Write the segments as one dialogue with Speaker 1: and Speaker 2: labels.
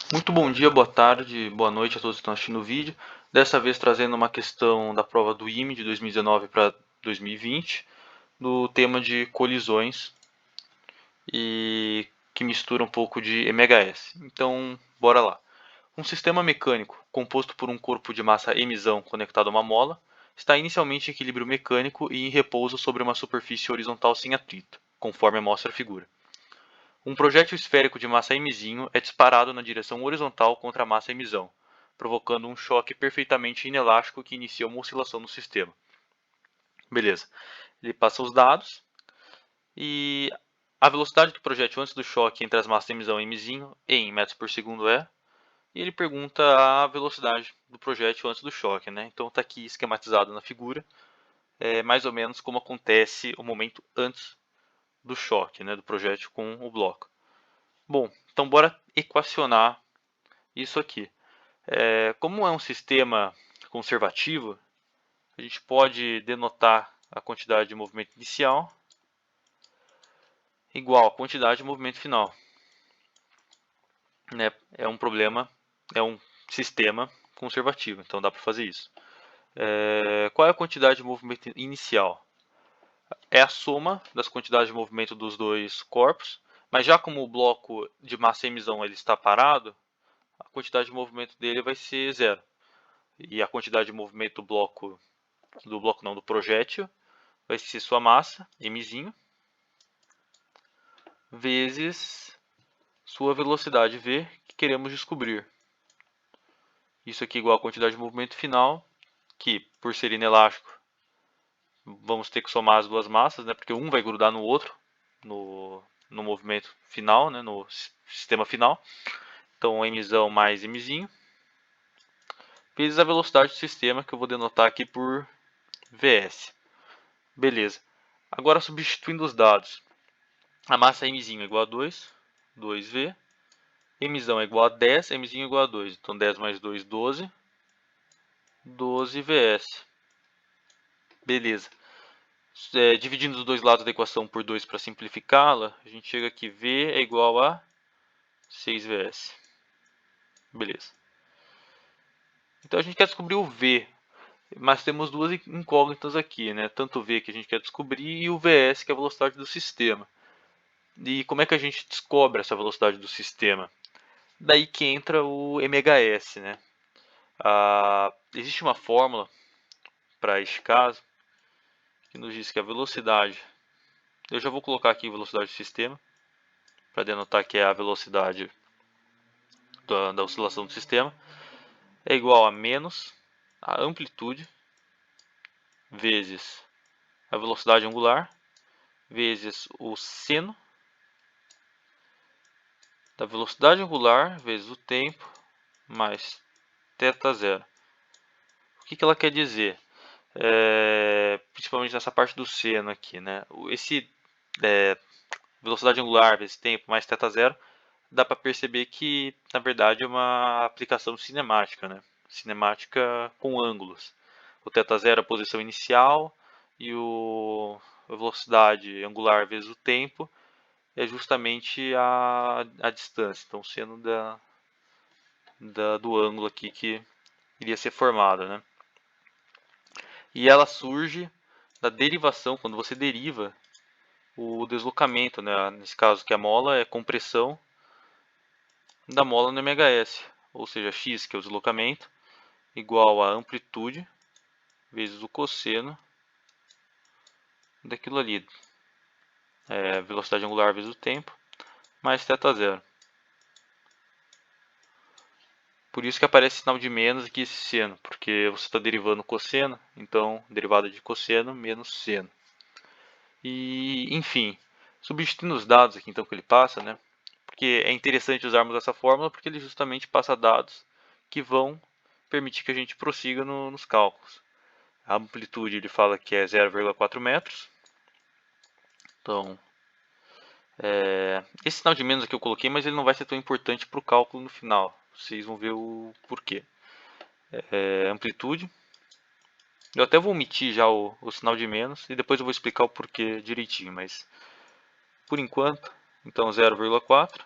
Speaker 1: Muito bom dia, boa tarde, boa noite a todos que estão assistindo o vídeo. Dessa vez trazendo uma questão da prova do IME de 2019 para 2020, no tema de colisões e que mistura um pouco de MHS. Então, bora lá. Um sistema mecânico composto por um corpo de massa mzão conectado a uma mola está inicialmente em equilíbrio mecânico e em repouso sobre uma superfície horizontal sem atrito, conforme mostra a figura. Um projétil esférico de massa mzinho é disparado na direção horizontal contra a massa mzão, provocando um choque perfeitamente inelástico que inicia uma oscilação no sistema. Beleza. Ele passa os dados e a velocidade do projétil antes do choque entre as massas mzão e mzinho em metros por segundo é. E ele pergunta a velocidade do projétil antes do choque, né? Então está aqui esquematizado na figura, mais ou menos como acontece o momento antes do choque, né, do projétil com o bloco. Bom, então bora equacionar isso aqui. Como é um sistema conservativo, a gente pode denotar a quantidade de movimento inicial igual à quantidade de movimento final. Né? É um sistema conservativo, então dá para fazer isso. Qual é a quantidade de movimento inicial? É a soma das quantidades de movimento dos dois corpos, mas já como o bloco de massa mzão ele está parado, a quantidade de movimento dele vai ser zero. E a quantidade de movimento do projétil vai ser sua massa, mzinho, vezes sua velocidade v, que queremos descobrir. Isso aqui é igual à quantidade de movimento final, que por ser inelástico, vamos ter que somar as duas massas, né, porque um vai grudar no outro, no movimento final, né, no sistema final. Então, mzão mais mzinho, vezes a velocidade do sistema, que eu vou denotar aqui por vs. Beleza. Agora, substituindo os dados. A massa mzinho é igual a 2, 2v. Mzão é igual a 10, mzinho é igual a 2. Então 10 mais 2, 12. 12 vs. Beleza. Dividindo os dois lados da equação por 2 para simplificá-la, a gente chega aqui, v é igual a 6 vs. Beleza. Então a gente quer descobrir o v, mas temos duas incógnitas aqui, né? Tanto o v que a gente quer descobrir e o vs, que é a velocidade do sistema. E como é que a gente descobre essa velocidade do sistema? Daí que entra o MHS, né? Existe uma fórmula para este caso que nos diz que a velocidade, eu já vou colocar aqui a velocidade do sistema para denotar que é a velocidade da oscilação do sistema, é igual a menos a amplitude vezes a velocidade angular vezes o seno da velocidade angular vezes o tempo mais θ zero. O que ela quer dizer? Principalmente nessa parte do seno aqui, né? Esse velocidade angular vezes tempo mais θ zero, dá para perceber que na verdade é uma aplicação cinemática, né? Cinemática com ângulos. O θ zero é a posição inicial e a velocidade angular vezes o tempo é justamente a distância, então seno do ângulo aqui que iria ser formado, né? E ela surge da derivação, quando você deriva o deslocamento, né? Nesse caso que a mola é compressão da mola no MHS, ou seja, x, que é o deslocamento, igual a amplitude vezes o cosseno daquilo ali, velocidade angular vezes o tempo, mais θ zero. Por isso que aparece sinal de menos aqui esse seno, porque você está derivando cosseno, então derivada de cosseno menos seno. E, enfim, substituindo os dados aqui então que ele passa, né? Porque é interessante usarmos essa fórmula porque ele justamente passa dados que vão permitir que a gente prossiga nos cálculos. A amplitude ele fala que é 0,4 metros. Então, esse sinal de menos aqui eu coloquei, mas ele não vai ser tão importante para o cálculo no final. Vocês vão ver o porquê. Amplitude. Eu até vou omitir já o sinal de menos e depois eu vou explicar o porquê direitinho, mas por enquanto, então 0,4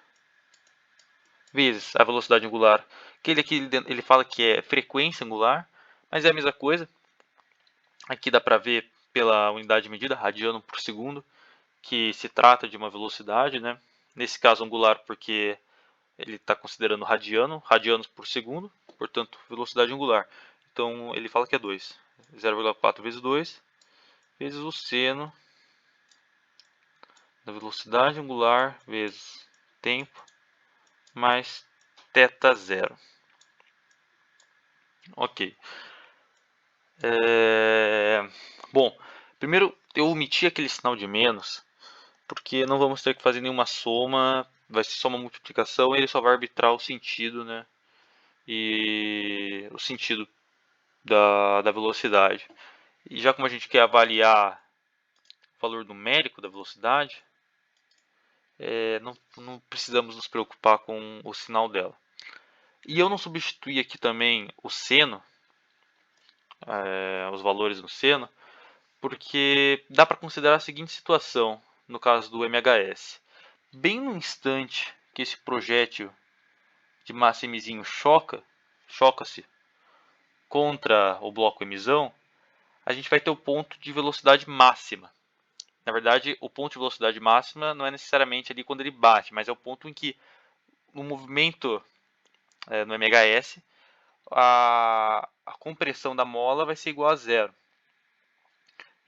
Speaker 1: vezes a velocidade angular, que ele aqui ele fala que é frequência angular, mas é a mesma coisa. Aqui dá para ver pela unidade de medida, radiano por segundo, que se trata de uma velocidade, né? Nesse caso angular, porque ele está considerando radianos por segundo, portanto, velocidade angular. Então, ele fala que é 2. 0,4 vezes 2, vezes o seno da velocidade angular, vezes tempo, mais θ0. Ok. Bom, primeiro eu omiti aquele sinal de menos, porque não vamos ter que fazer nenhuma soma, vai ser só uma multiplicação e ele só vai arbitrar o sentido, né? E o sentido da velocidade. E já como a gente quer avaliar o valor numérico da velocidade, não precisamos nos preocupar com o sinal dela. E eu não substituí aqui também o seno, os valores no seno, porque dá para considerar a seguinte situação, no caso do MHS. Bem no instante que esse projétil de massa emizinho choca-se contra o bloco emisão, a gente vai ter o ponto de velocidade máxima. Na verdade, o ponto de velocidade máxima não é necessariamente ali quando ele bate, mas é o ponto em que no movimento no MHS, a compressão da mola vai ser igual a zero.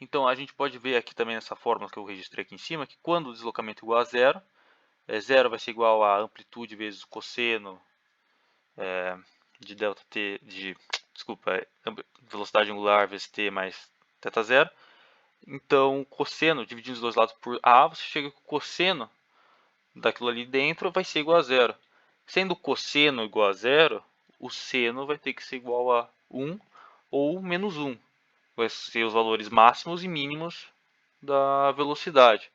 Speaker 1: Então, a gente pode ver aqui também nessa fórmula que eu registrei aqui em cima, que quando o deslocamento é igual a zero, zero vai ser igual a amplitude vezes o cosseno de delta t, velocidade angular vezes t mais θ0. Então, cosseno dividindo os dois lados por a, você chega que o cosseno daquilo ali dentro vai ser igual a zero. Sendo o cosseno igual a zero, o seno vai ter que ser igual a 1 ou menos 1. Vai ser os valores máximos e mínimos da velocidade.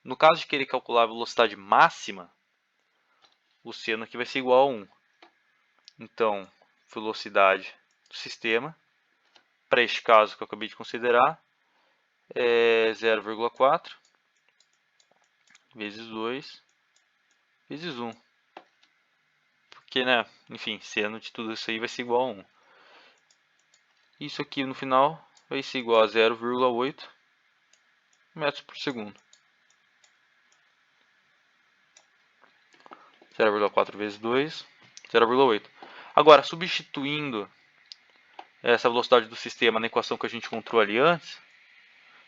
Speaker 1: No caso de querer calcular a velocidade máxima, o seno aqui vai ser igual a 1. Então, velocidade do sistema, para este caso que eu acabei de considerar, é 0,4 vezes 2 vezes 1. Porque, né, enfim, seno de tudo isso aí vai ser igual a 1. Isso aqui no final vai ser igual a 0,8 metros por segundo. 0,4 vezes 2, 0,8. Agora, substituindo essa velocidade do sistema na equação que a gente encontrou ali antes,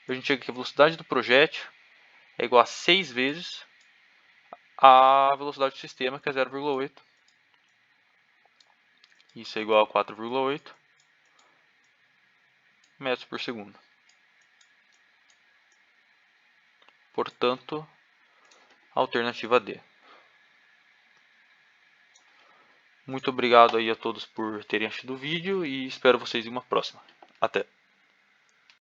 Speaker 1: a gente chega que a velocidade do projétil é igual a 6 vezes a velocidade do sistema, que é 0,8. Isso é igual a 4,8 metros por segundo. Portanto, alternativa D. Muito obrigado aí a todos por terem assistido o vídeo e espero vocês em uma próxima. Até!